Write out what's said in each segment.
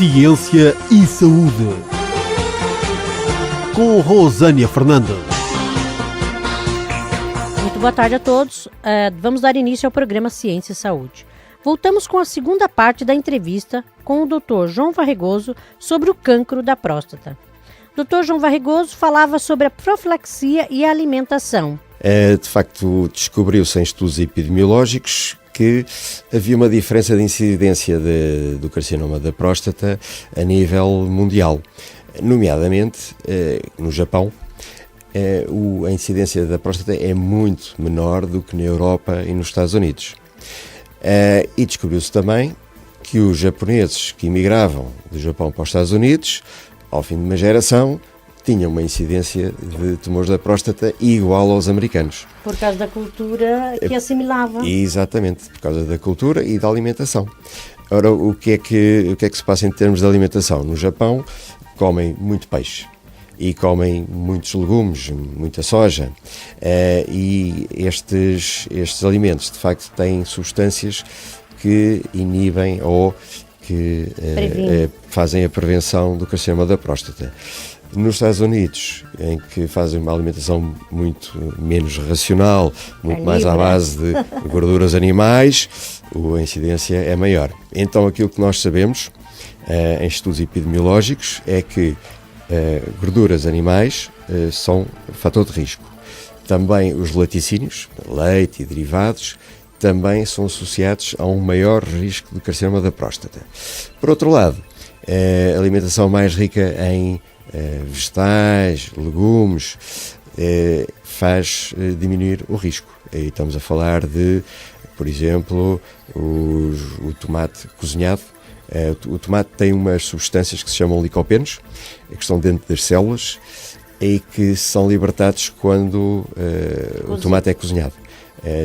Ciência e Saúde, com Rosânia Fernandes. Muito boa tarde a todos. Vamos dar início ao programa Ciência e Saúde. Voltamos com a segunda parte da entrevista com o Dr. João Varregoso sobre o cancro da próstata. O Dr. João Varregoso falava sobre a profilaxia e a alimentação. De facto, descobriu-se em estudos epidemiológicos que havia uma diferença de incidência do carcinoma da próstata a nível mundial. Nomeadamente, no Japão, a incidência da próstata é muito menor do que na Europa e nos Estados Unidos. E descobriu-se também que os japoneses que emigravam do Japão para os Estados Unidos, ao fim de uma geração, tinham uma incidência de tumores da próstata igual aos americanos. Por causa da cultura que assimilava. Exatamente, por causa da cultura e da alimentação. Ora, o que é que se passa em termos de alimentação? No Japão, comem muito peixe e comem muitos legumes, muita soja. E estes alimentos, de facto, têm substâncias que inibem ou que fazem a prevenção do carcinoma da próstata. Nos Estados Unidos, em que fazem uma alimentação muito menos racional, muito mais à base de gorduras animais, a incidência é maior. Então, aquilo que nós sabemos em estudos epidemiológicos é que gorduras animais são fator de risco. Também os laticínios, leite e derivados, também são associados a um maior risco de carcinoma da próstata. Por outro lado, a alimentação mais rica em vegetais, legumes, faz diminuir o risco. E estamos a falar de, por exemplo, o tomate cozinhado. O tomate tem umas substâncias que se chamam licopenos, que estão dentro das células e que são libertados quando o tomate é cozinhado.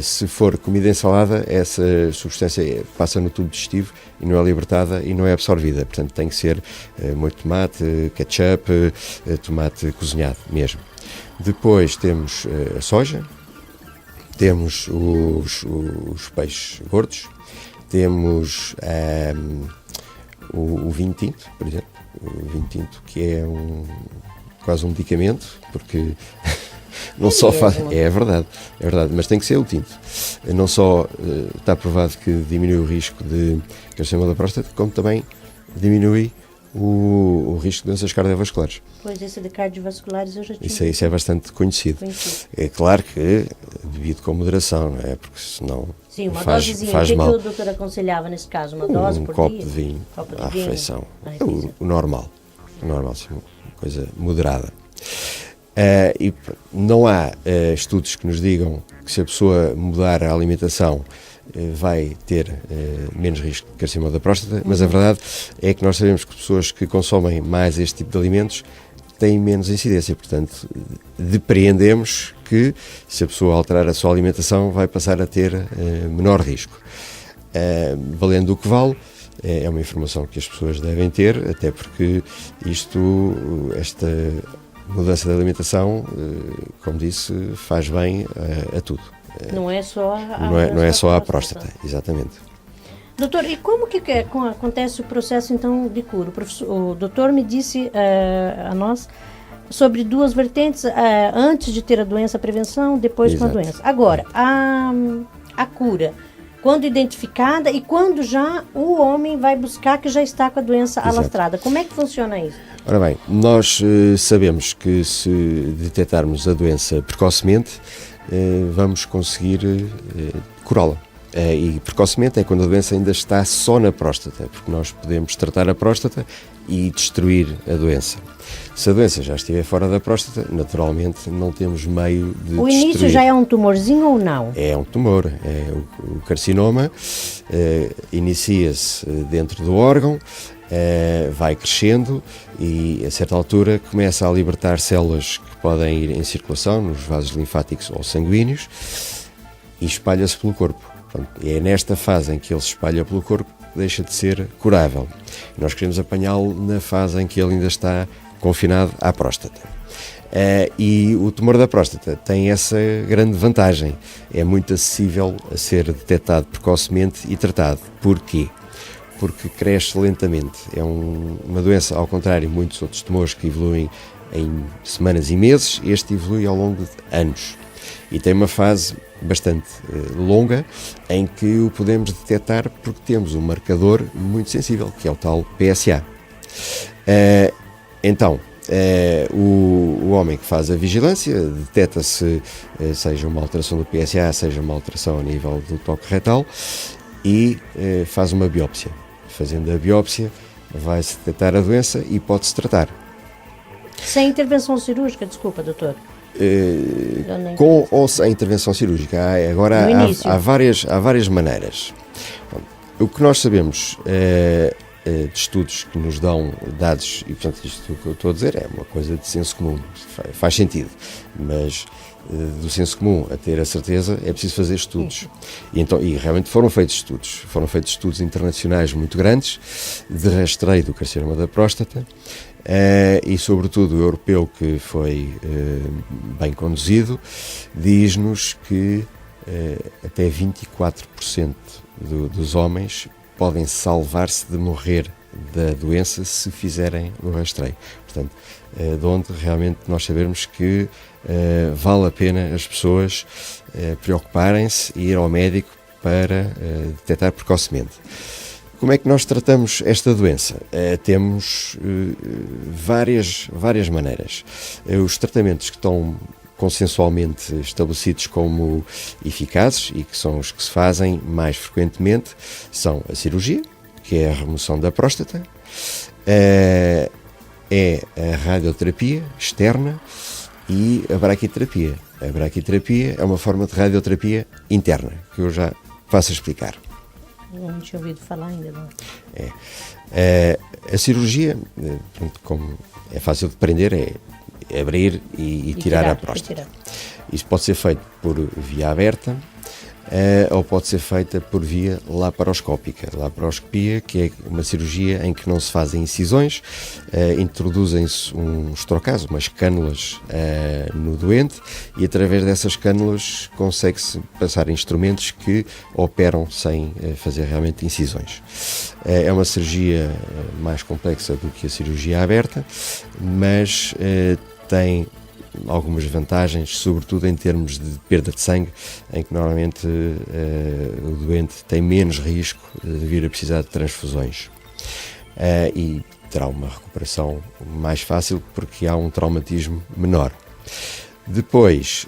Se for comida em salada, essa substância passa no tubo digestivo e não é libertada e não é absorvida. Portanto, tem que ser molho de tomate, ketchup, tomate cozinhado mesmo. Depois temos a soja, temos os peixes gordos, temos o vinho tinto, por exemplo. O vinho tinto, que é quase um medicamento, porque... Não só é verdade, mas tem que ser o tinto. Não só está provado que diminui o risco de carcinoma da próstata, como também diminui o risco de doenças cardiovasculares. Pois, esse de cardiovasculares eu já tinha. Isso é bastante conhecido. É claro que bebido com moderação, não é? Porque senão sim, uma dosezinha. Faz mal. mal. O que o doutor aconselhava nesse caso? Uma dose por copo dia? De vinho à refeição. O normal, assim, uma coisa moderada. E não há estudos que nos digam que se a pessoa mudar a alimentação vai ter menos risco de carcinoma da próstata, mas a verdade é que nós sabemos que pessoas que consomem mais este tipo de alimentos têm menos incidência, portanto depreendemos que se a pessoa alterar a sua alimentação vai passar a ter menor risco. Valendo o que vale, é uma informação que as pessoas devem ter, até porque esta mudança de alimentação, como disse, faz bem a tudo. Não é só não é só a próstata, exatamente. Doutor, e como que acontece o processo então de cura? O doutor me disse a nós sobre duas vertentes, antes de ter a doença, a prevenção, depois com a doença. Agora, a cura, quando identificada e quando já o homem vai buscar que já está com a doença alastrada. Como é que funciona isso? Ora bem, nós sabemos que se detectarmos a doença precocemente, vamos conseguir curá-la. E precocemente é quando a doença ainda está só na próstata, porque nós podemos tratar a próstata e destruir a doença. Se a doença já estiver fora da próstata, naturalmente não temos meio de destruir. O início já é um tumorzinho ou não? É um tumor. O carcinoma inicia-se dentro do órgão, vai crescendo e a certa altura começa a libertar células que podem ir em circulação nos vasos linfáticos ou sanguíneos e espalha-se pelo corpo. Portanto, é nesta fase em que ele se espalha pelo corpo que deixa de ser curável. Nós queremos apanhá-lo na fase em que ele ainda está confinado à próstata. E o tumor da próstata tem essa grande vantagem, é muito acessível a ser detectado precocemente e tratado. Porquê? porque cresce lentamente. É uma doença, ao contrário de muitos outros tumores que evoluem em semanas e meses, este evolui ao longo de anos. E tem uma fase bastante longa em que o podemos detectar porque temos um marcador muito sensível, que é o tal PSA. Então, o homem que faz a vigilância detecta se seja uma alteração do PSA, seja uma alteração a nível do toque retal e faz uma biópsia. Fazendo a biópsia, vai-se detectar a doença e pode-se tratar. Sem intervenção cirúrgica, desculpa, doutor. Com ou sem intervenção cirúrgica. Agora há várias maneiras. Bom, o que nós sabemos de estudos que nos dão dados, e portanto isto que eu estou a dizer é uma coisa de senso comum, faz sentido, mas do senso comum a ter a certeza é preciso fazer estudos. E realmente foram feitos estudos internacionais muito grandes de rastreio do carcinoma da próstata, e sobretudo o europeu, que foi bem conduzido, diz-nos que até 24% dos homens podem salvar-se de morrer da doença se fizerem o rastreio. Portanto, de onde realmente nós sabemos que vale a pena as pessoas preocuparem-se e ir ao médico para detectar precocemente. Como é que nós tratamos esta doença? Temos várias maneiras. Os tratamentos que estão consensualmente estabelecidos como eficazes e que são os que se fazem mais frequentemente são a cirurgia, que é a remoção da próstata, é a radioterapia externa e a braquiterapia. A braquiterapia é uma forma de radioterapia interna, que eu já passo a explicar. Não tinha ouvido falar ainda, não. A cirurgia, como é fácil de prender, é abrir e tirar a próstata. Isso pode ser feito por via aberta ou pode ser feita por via laparoscópica. Laparoscopia, que é uma cirurgia em que não se fazem incisões, introduzem-se uns trocados, umas cânulas no doente, e através dessas cânulas consegue-se passar instrumentos que operam sem fazer realmente incisões. É uma cirurgia mais complexa do que a cirurgia aberta, mas tem algumas vantagens, sobretudo em termos de perda de sangue, em que normalmente o doente tem menos risco de vir a precisar de transfusões e terá uma recuperação mais fácil porque há um traumatismo menor. Depois,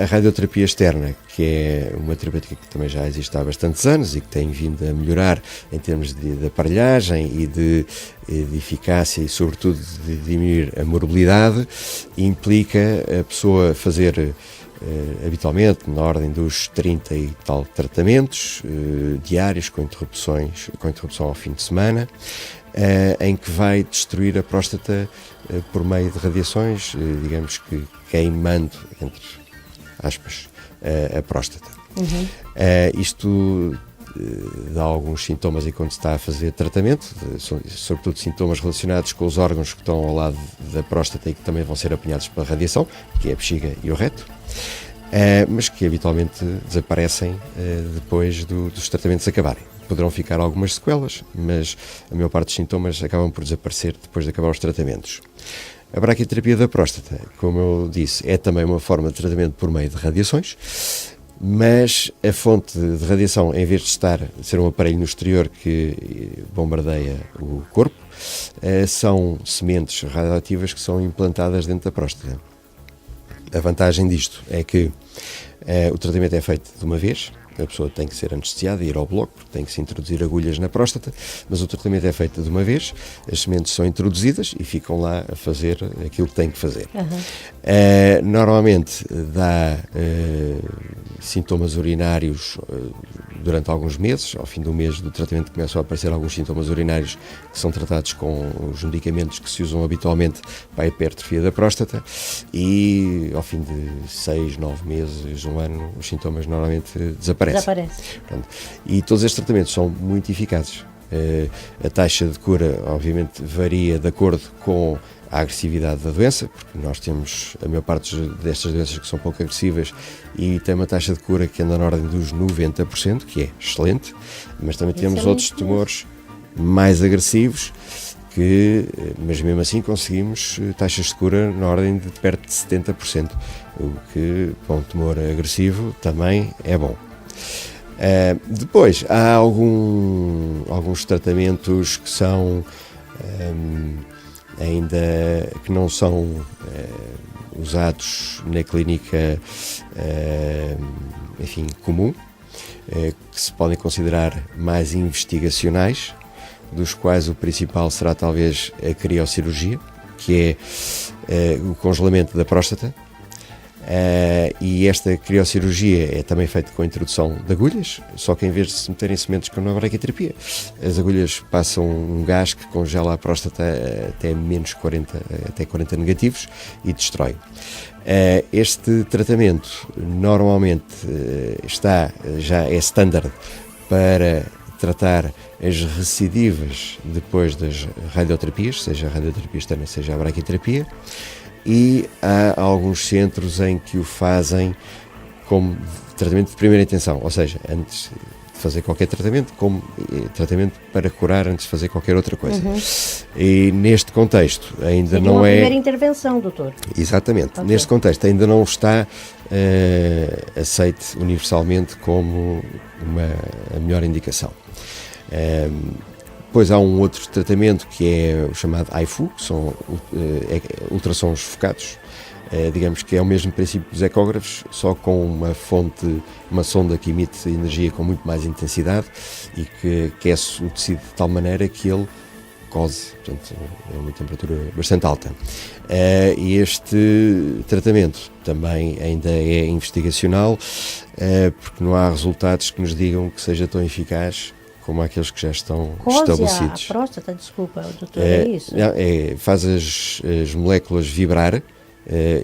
a radioterapia externa, que é uma terapêutica que também já existe há bastantes anos e que tem vindo a melhorar em termos de aparelhagem e de eficácia e, sobretudo, de diminuir a morbilidade, implica a pessoa fazer habitualmente na ordem dos 30 e tal tratamentos diários, com interrupção ao fim de semana, em que vai destruir a próstata por meio de radiações, digamos que queimando, entre aspas, a próstata. Isto dá alguns sintomas enquanto se está a fazer tratamento, sobretudo sintomas relacionados com os órgãos que estão ao lado da próstata e que também vão ser apanhados pela radiação, que é a bexiga e o reto, mas que habitualmente desaparecem depois dos tratamentos acabarem. Poderão ficar algumas sequelas, mas a maior parte dos sintomas acabam por desaparecer depois de acabar os tratamentos. A braquiterapia da próstata, como eu disse, é também uma forma de tratamento por meio de radiações, mas a fonte de radiação, em vez de ser um aparelho no exterior que bombardeia o corpo, são sementes radioativas que são implantadas dentro da próstata. A vantagem disto é que o tratamento é feito de uma vez. A pessoa tem que ser anestesiada e ir ao bloco, porque tem que se introduzir agulhas na próstata, mas o tratamento é feito de uma vez, as sementes são introduzidas e ficam lá a fazer aquilo que têm que fazer. Normalmente dá sintomas urinários durante alguns meses. Ao fim do mês do tratamento começam a aparecer alguns sintomas urinários que são tratados com os medicamentos que se usam habitualmente para a hipertrofia da próstata, e ao fim de 6, 9 meses, um ano, os sintomas normalmente desaparecem. Portanto, e todos estes tratamentos são muito eficazes. A taxa de cura, obviamente, varia de acordo com a agressividade da doença, porque nós temos a maior parte destas doenças que são pouco agressivas e tem uma taxa de cura que anda na ordem dos 90%, que é excelente, mas também temos outros tumores mais agressivos, mas mesmo assim conseguimos taxas de cura na ordem de perto de 70%, o que para um tumor agressivo também é bom. Depois, há alguns tratamentos que são ainda que não são usados na clínica comum, que se podem considerar mais investigacionais, dos quais o principal será talvez a criocirurgia, que é o congelamento da próstata. E esta criocirurgia é também feita com a introdução de agulhas, só que em vez de se meterem sementes como na braquiterapia, as agulhas passam um gás que congela a próstata até menos 40, até 40 negativos e destrói. Este tratamento normalmente já é standard para tratar as recidivas depois das radioterapias, seja a radioterapia externa, seja a braquiterapia. E há alguns centros em que o fazem como tratamento de primeira intenção, ou seja, antes de fazer qualquer tratamento, como tratamento para curar antes de fazer qualquer outra coisa. E neste contexto ainda seria não uma é... primeira intervenção, doutor. Exatamente. Okay. Neste contexto ainda não está aceite universalmente como a melhor indicação. Depois há um outro tratamento que é o chamado HIFU, que são ultrassons focados, digamos que é o mesmo princípio dos ecógrafos, só com uma sonda que emite energia com muito mais intensidade e que aquece o tecido de tal maneira que ele cose, portanto é uma temperatura bastante alta. E este tratamento também ainda é investigacional, porque não há resultados que nos digam que seja tão eficaz como aqueles que já estão estabelecidos. A próstata, desculpa, doutor, é isso? Faz as moléculas vibrar,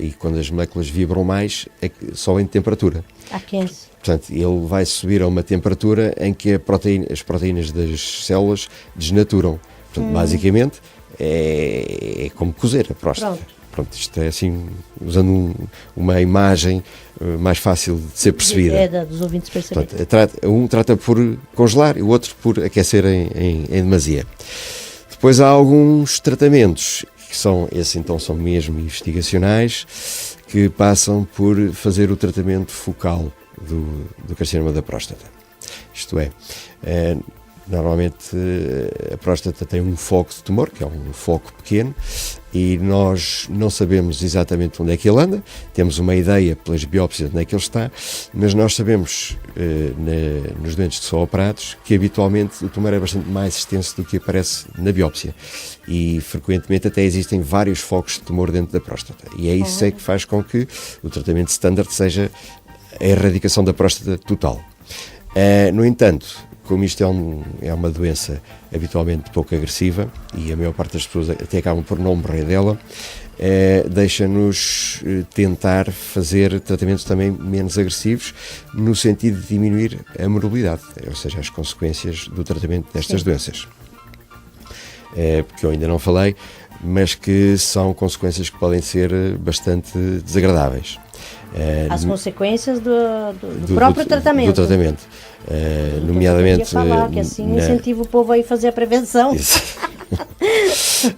e quando as moléculas vibram mais, sobem de temperatura. Aquece. Portanto, ele vai subir a uma temperatura em que as proteínas das células desnaturam. Portanto, basicamente, é como cozer a próstata. Pronto, isto é assim, usando uma imagem mais fácil de ser percebida. É dos ouvintes perceberem. Um trata por congelar e o outro por aquecer em demasia. Depois há alguns tratamentos que são mesmo investigacionais, que passam por fazer o tratamento focal do carcinoma da próstata. Isto é, normalmente a próstata tem um foco de tumor, que é um foco pequeno, e nós não sabemos exatamente onde é que ele anda, temos uma ideia pelas biópsias onde é que ele está, mas nós sabemos nos doentes que são operados que habitualmente o tumor é bastante mais extenso do que aparece na biópsia e frequentemente até existem vários focos de tumor dentro da próstata, e é isso que faz com que o tratamento standard seja a erradicação da próstata total. No entanto, como isto é uma doença habitualmente pouco agressiva e a maior parte das pessoas até acabam por não morrer dela, deixa-nos tentar fazer tratamentos também menos agressivos no sentido de diminuir a morbilidade, ou seja, as consequências do tratamento destas doenças. Porque eu ainda não falei, mas que são consequências que podem ser bastante desagradáveis. As consequências do próprio tratamento. Do tratamento. Nomeadamente. Falar que assim incentiva o povo a ir fazer a prevenção.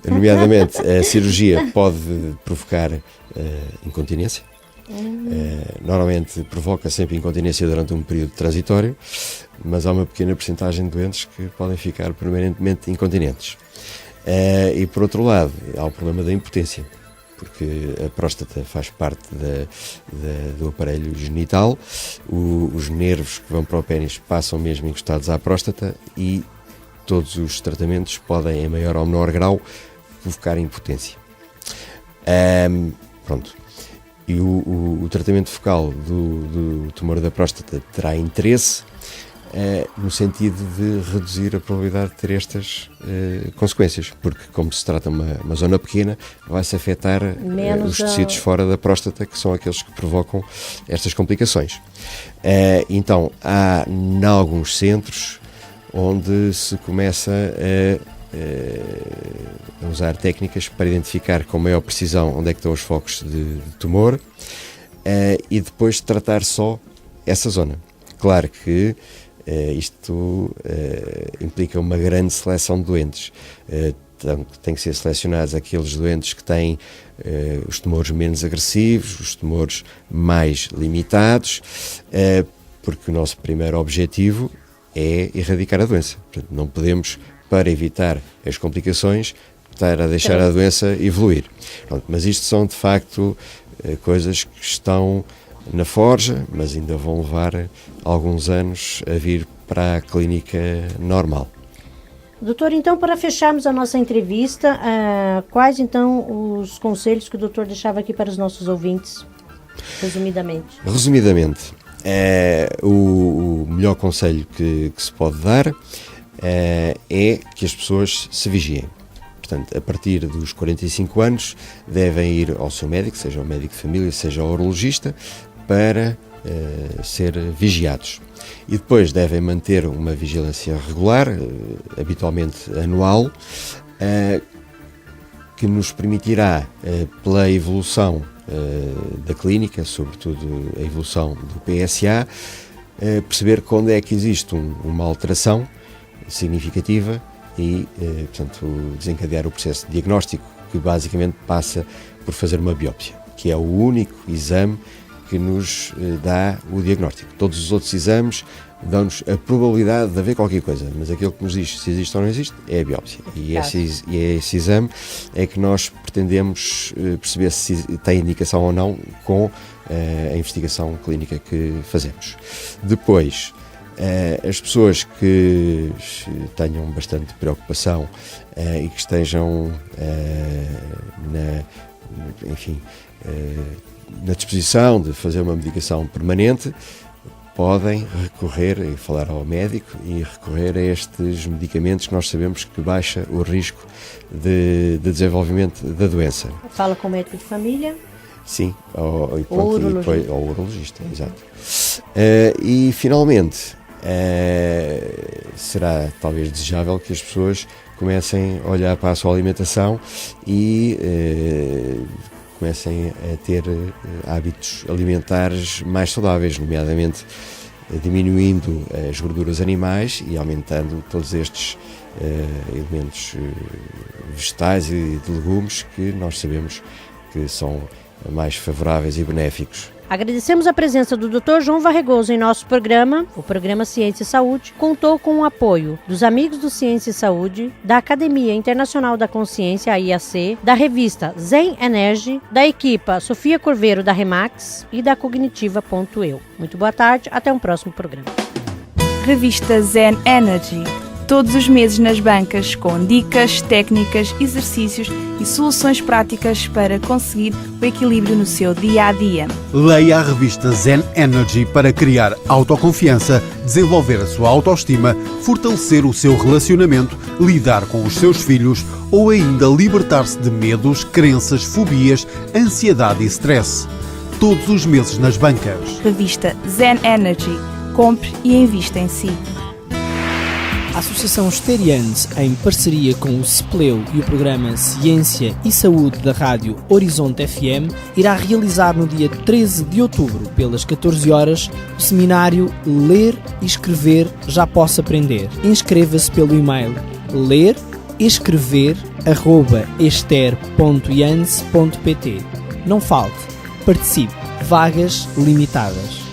Nomeadamente, a cirurgia pode provocar incontinência. Normalmente provoca sempre incontinência durante um período transitório, mas há uma pequena percentagem de doentes que podem ficar permanentemente incontinentes. E por outro lado, há o problema da impotência, porque a próstata faz parte do aparelho genital, os nervos que vão para o pênis passam mesmo encostados à próstata e todos os tratamentos podem, em maior ou menor grau, provocar impotência. Pronto. E o tratamento focal do tumor da próstata terá interesse no sentido de reduzir a probabilidade de ter estas consequências, porque como se trata uma zona pequena, vai-se afetar os tecidos fora da próstata, que são aqueles que provocam estas complicações. Então, há em alguns centros onde se começa a usar técnicas para identificar com maior precisão onde é que estão os focos de tumor e depois tratar só essa zona. Claro que Isto implica uma grande seleção de doentes. Tem que ser selecionados aqueles doentes que têm os tumores menos agressivos, os tumores mais limitados, porque o nosso primeiro objetivo é erradicar a doença. Portanto, não podemos, para evitar as complicações, estar a deixar a doença evoluir. Pronto, mas isto são, de facto, coisas que estão na forja, mas ainda vão levar alguns anos a vir para a clínica normal. Doutor, então, para fecharmos a nossa entrevista, quais, então, os conselhos que o doutor deixava aqui para os nossos ouvintes, resumidamente? Resumidamente, o melhor conselho que se pode dar é que as pessoas se vigiem. Portanto, a partir dos 45 anos, devem ir ao seu médico, seja o médico de família, seja o urologista, para ser vigiados. E depois devem manter uma vigilância regular, habitualmente anual, que nos permitirá, pela evolução da clínica, sobretudo a evolução do PSA, perceber quando é que existe uma alteração significativa e, portanto, desencadear o processo de diagnóstico, que basicamente passa por fazer uma biópsia, que é o único exame que nos dá o diagnóstico. Todos os outros exames dão-nos a probabilidade de haver qualquer coisa, mas aquilo que nos diz se existe ou não existe é a biópsia. E esse exame é que nós pretendemos perceber se tem indicação ou não com a investigação clínica que fazemos. Depois, as pessoas que tenham bastante preocupação e que estejam na disposição de fazer uma medicação permanente, podem recorrer e falar ao médico e recorrer a estes medicamentos que nós sabemos que baixa o risco de desenvolvimento da doença. Fala com o médico de família? Sim, ao urologista, exato. E finalmente, será talvez desejável que as pessoas comecem a olhar para a sua alimentação e comecem a ter hábitos alimentares mais saudáveis, nomeadamente diminuindo as gorduras animais e aumentando todos estes elementos vegetais e de legumes que nós sabemos que são mais favoráveis e benéficos. Agradecemos a presença do Dr. João Varregoso em nosso programa. O programa Ciência e Saúde contou com o apoio dos amigos do Ciência e Saúde, da Academia Internacional da Consciência, a IAC, da revista Zen Energy, da equipa Sofia Corveiro da Remax e da Cognitiva.eu. Muito boa tarde, até um próximo programa. Revista Zen Energy. Todos os meses nas bancas, com dicas, técnicas, exercícios e soluções práticas para conseguir o equilíbrio no seu dia-a-dia. Leia a revista Zen Energy para criar autoconfiança, desenvolver a sua autoestima, fortalecer o seu relacionamento, lidar com os seus filhos ou ainda libertar-se de medos, crenças, fobias, ansiedade e stress. Todos os meses nas bancas. Revista Zen Energy. Compre e invista em si. A Associação Esterianes, em parceria com o CEPLEU e o programa Ciência e Saúde da Rádio Horizonte FM, irá realizar no dia 13 de outubro, pelas 14 horas, o seminário Ler e Escrever Já Posso Aprender. Inscreva-se pelo e-mail lerescrever@ester.ians.pt. Não falte, participe, vagas limitadas.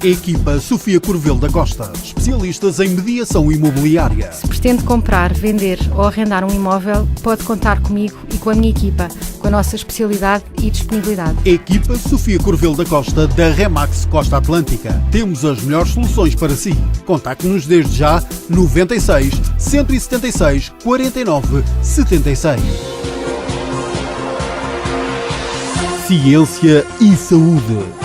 Equipa Sofia Corvel da Costa, especialistas em mediação imobiliária. Se pretende comprar, vender ou arrendar um imóvel, pode contar comigo e com a minha equipa, com a nossa especialidade e disponibilidade. Equipa Sofia Corvel da Costa, da Remax Costa Atlântica. Temos as melhores soluções para si. Contacte-nos desde já 96 176 49 76. Ciência e Saúde,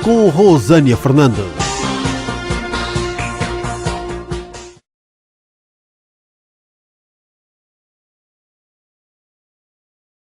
com Rosânia Fernandes.